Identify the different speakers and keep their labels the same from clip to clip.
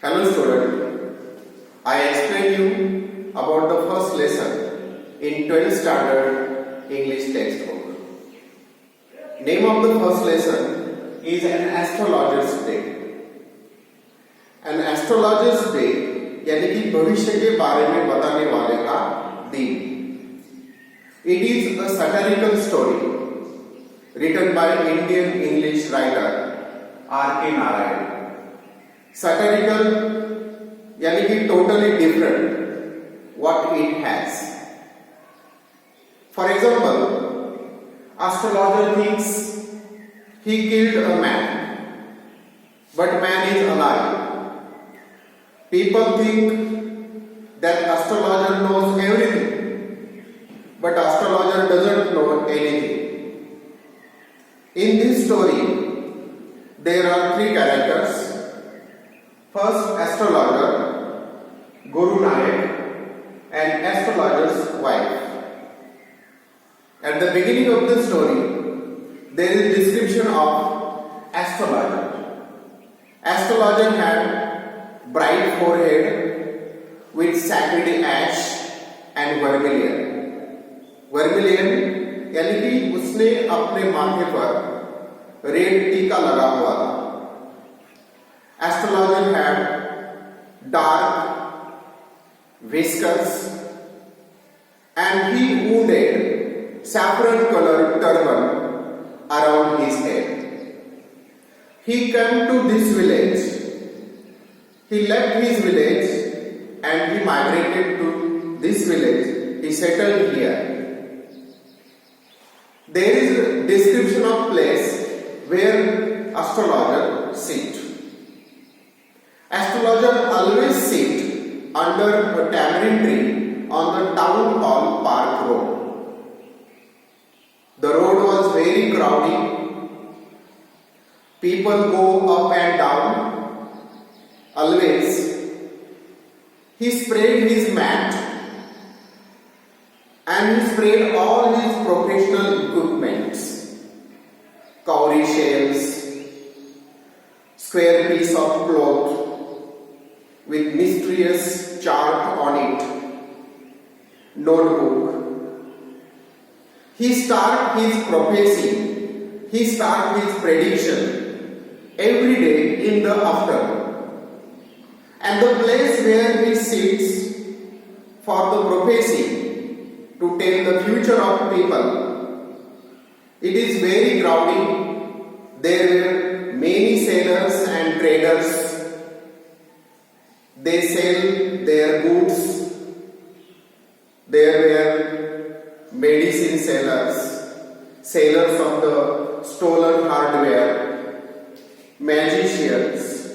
Speaker 1: Hello student, I explain you about the first lesson in 12th standard English textbook. Name of the first lesson is an astrologer's day. An astrologer's day यानी कि भविष्य के बारे में बताने वाले का दिन. It is a satirical story written by Indian English writer R.K. Narayan. Satirical यानी कि totally different what it has. For example, astrologer thinks he killed a man, but man is alive. People think that astrologer knows everything, but astrologer doesn't know anything. In this story, there are three characters. First, astrologer, Guru Nayak, and astrologer's wife. At the beginning of the story, there is description of astrologer. Astrologer had bright forehead with sacred ash and vermilion. Vermilion यानी कि उसने अपने माथे पर red टीका लगा हुआ था. Astrologer had dark whiskers and he wounded saffron colored turban around his head. He came to this village. He left his village and he migrated to this village. He settled here. There is a description of place where astrologer sit. Astrologer always sit under a tamarind tree on the town hall park road. The road was very crowded. People go up and down. Always. He spread his mat and he spread all his professional equipments. Cowrie shells, square piece of cloth with mysterious chart on it, notebook. He start his prophecy, he start his prediction every day in the afternoon. And the place where he sits for the prophecy to tell the future of people, it is very crowded. There were many sailors and traders. They sell their goods. There were medicine sellers, sellers of the stolen hardware, magicians.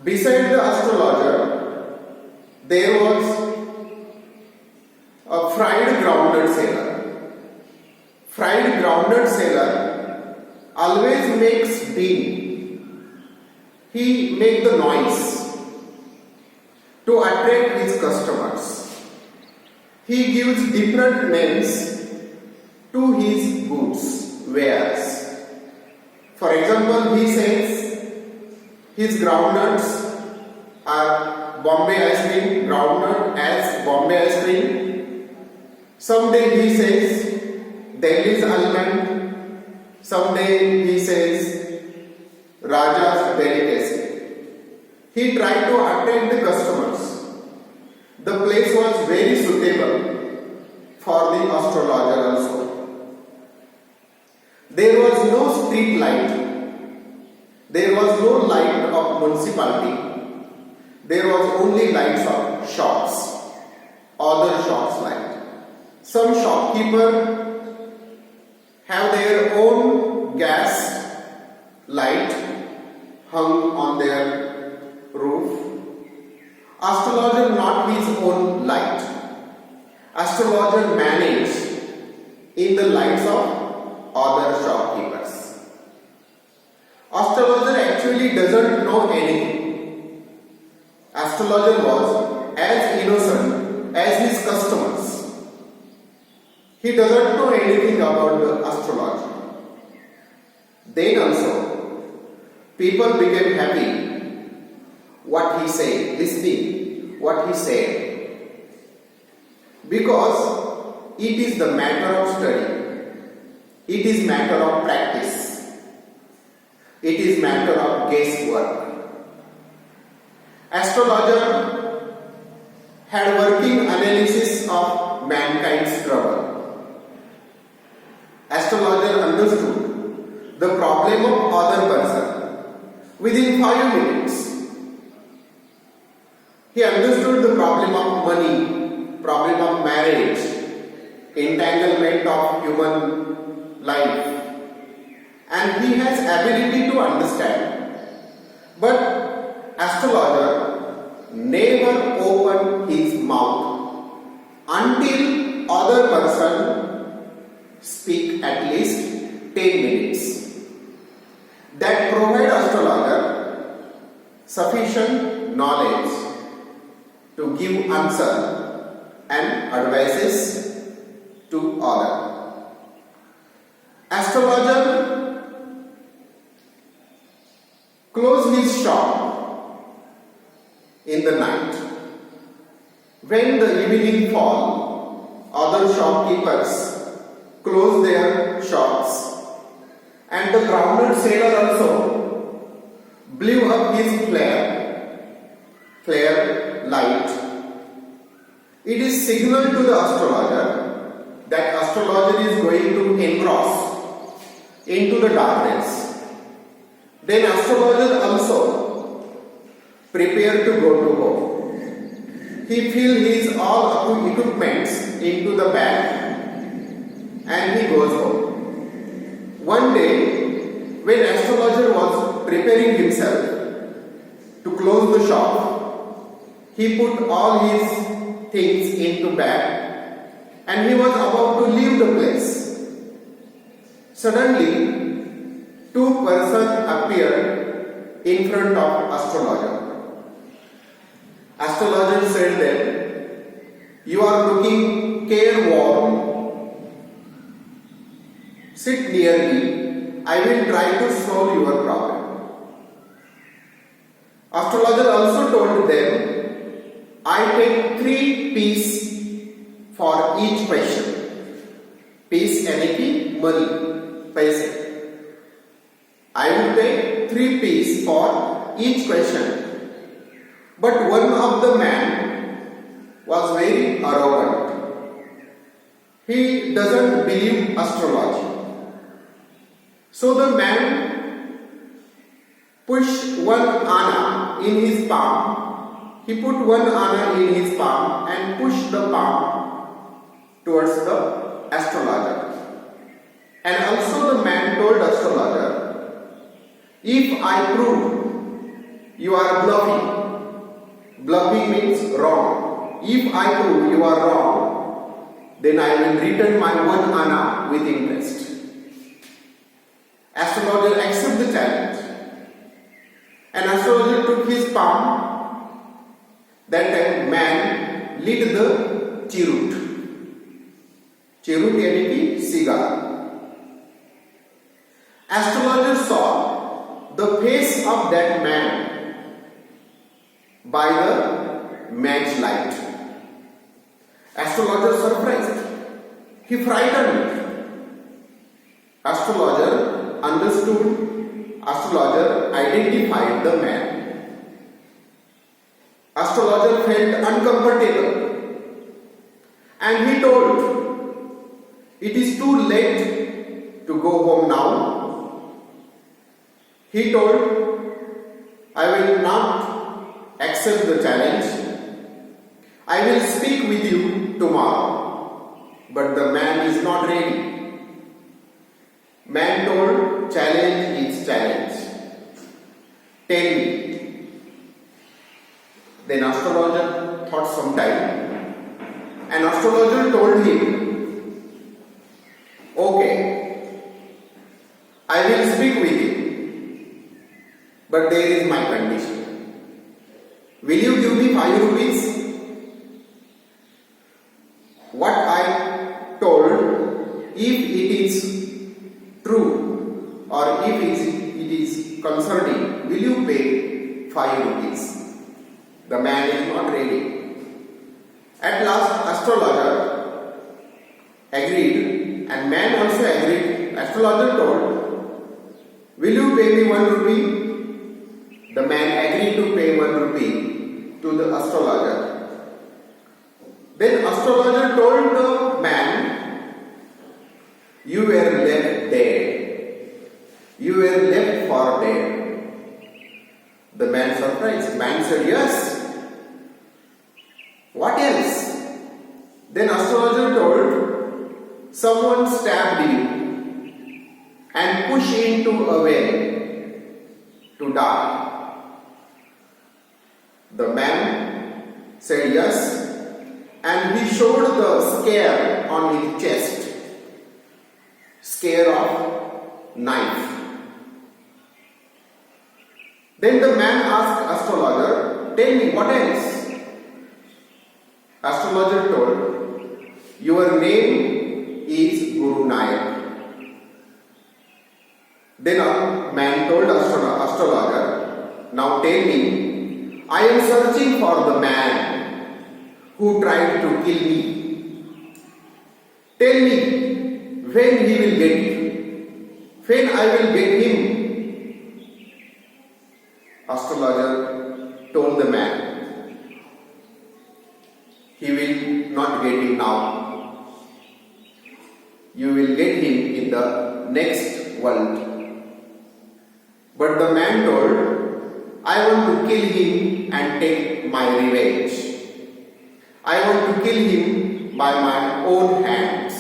Speaker 1: Beside the astrologer, there was a fried groundnut seller. Fried groundnut seller always makes din. He makes the noise to attract his customers. He gives different names to his goods, wares. For example, he says his groundnuts are Bombay ice cream, groundnut as Bombay ice cream. Someday he says Delhi's almond. Someday he says Raja's delicacy. He tried to attract the customers. The place was very suitable for the astrologer also. There was no street light. There was no light of municipality. There was only lights of shops. Other shops light. Some shopkeeper have their own gas light hung on their roof. Astrologer not his own light. Astrologer managed in the lights of other shopkeepers. Astrologer actually doesn't know anything. Astrologer was as innocent as his customers. He doesn't know anything about the astrologer. Then also, people became happy. what he said, listening what he said, because it is the matter of study, it is matter of practice, it is matter of guesswork. Astrologer had working analysis of mankind's trouble. Astrologer understood the problem of other person within 5 minutes. He understood the problem of money, problem of marriage, entanglement of human life, and he has ability to understand. But astrologer never opened his mouth until other person speak at least 10 minutes. That provide astrologer sufficient knowledge to give answer and advices to other. Astrologer closed his shop in the night. When the evening fall, other shopkeepers close their shops, and the grounded sailor also blew up his flare light. It is signal to the astrologer that astrologer is going to engross into the darkness. Then astrologer also prepare to go to home. He fill his all equipments into the bag and he goes home. One day, when astrologer was preparing himself to close the shop, he put all his things into bag and he was about to leave the place. Suddenly, 2 persons appeared in front of astrologer. Astrologer said that you are looking careworn. Sit near me. I will try to solve your problem. Astrologer also told them, I take 3 pieces for each question. Piece यानी कि money, पैसे. I will pay 3 pieces for each question. But one of the man was very arrogant. He doesn't believe astrology. So the man pushed 1 anna in his palm. He put 1 anna in his palm and pushed the palm towards the astrologer. And also the man told astrologer, if I prove you are bluffing means wrong. If I prove you are wrong, then I will return my 1 anna with interest. Astrologer accepted the challenge. And astrologer took his palm. That time man lit the cheroot. Cheroot यानी कि cigar. Astrologer saw the face of that man by the match light. Astrologer surprised. He frightened. Astrologer understood. Astrologer identified the man. Astrologer felt uncomfortable and he told, it is too late to go home now. He told, I will not accept the challenge. I will speak with you tomorrow. But the man is not ready. Man told, challenge is challenge. Tell me. Then astrologer thought some time and astrologer told him, okay, I will speak with you, but there is my condition. Will you give me 5 rupees? What I told, if it is true or if it is concerning, will you pay 5 rupees? The man is not ready. At last, astrologer agreed, and man also agreed. Astrologer told, "Will you pay me 1 rupee?" The man agreed to pay 1 rupee to the astrologer. Then astrologer told the man, "You were left dead. You were left for dead." The man surprised. Man said, "Yes. What else?" Then astrologer told, "Someone stabbed you and pushed into a well to die." The man said, "Yes," and he showed the scare on his chest, scare of knife. Then the man asked astrologer, "Tell me, what else?" Astrologer told, "Your name is Guru Nayak." Then a man told astrologer, "Now tell me, I am searching for the man who tried to kill me. Tell me when he will get, when I will get him." Astrologer told the man, "He will not get him now. You will get him in the next world." But the man told, "I want to kill him and take my revenge. I want to kill him by my own hands."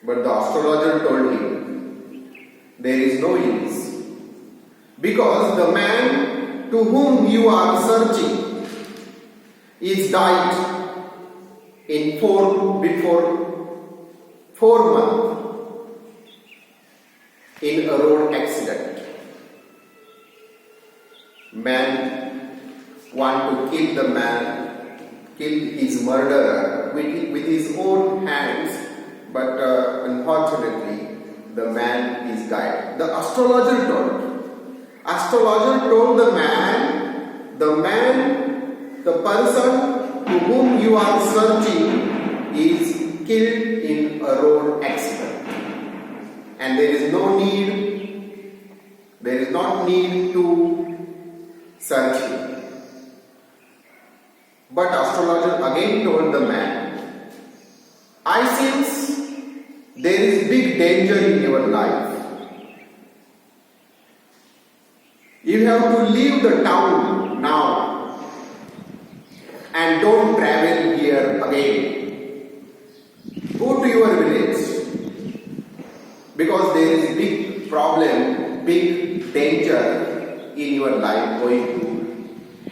Speaker 1: But the astrologer told him, "There is no use, because the man to whom you are searching is died before 4 months in a road accident." Man want to kill his murderer with his own hands, but unfortunately the man is died. The astrologer told the man, the person to whom you are searching is killed in a road accident, and there is not need to search him. But astrologer again told the man, "I sense there is big danger in your life. You have to leave the town now and don't travel here again. Go to your village, because there is big problem, big danger in your life going to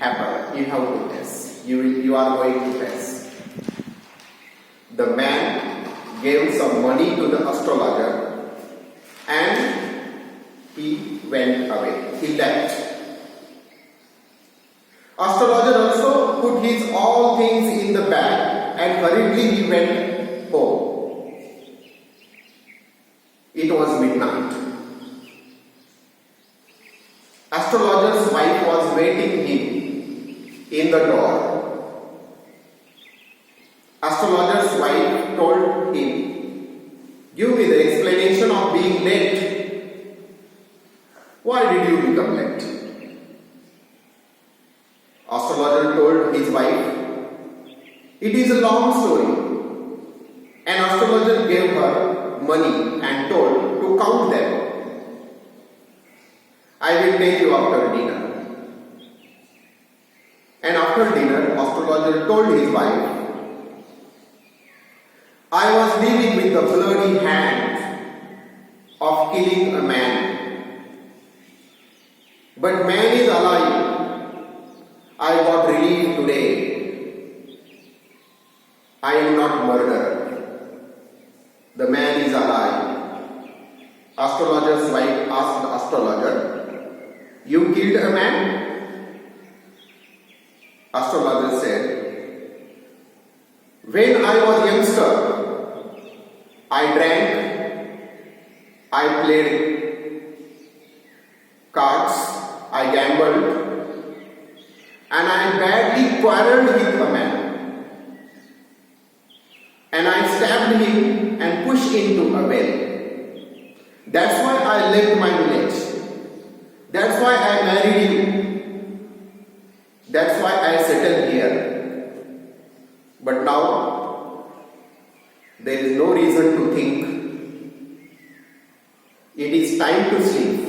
Speaker 1: happen. You have to face. You are going to face." The man gave some money to the astrologer and he went away. He left. Astrologer also put his all things in the bag and hurriedly he went home. It was midnight. Astrologer's wife was waiting him in the door. Astrologer's wife told him, "Give me the explanation of being late. Why did you become late?" Astrologer told his wife, "It is a long story." And astrologer gave her money and told to count them. "I will tell you after dinner." And after dinner, astrologer told his wife, "I was living with the bloody hand of killing a man. But man is alive. I got relief today. I am not murderer. The man is alive." Astrologer's wife asked the astrologer, "You killed a man?" Astrologer said, "When I was youngster, I drank, I played cards, I gambled, and I badly quarreled with a man, and I stabbed him and pushed into a well. That's why I left my village. That's why I married you. That's why I settled here. But now, there is no reason to think. It is time to sleep.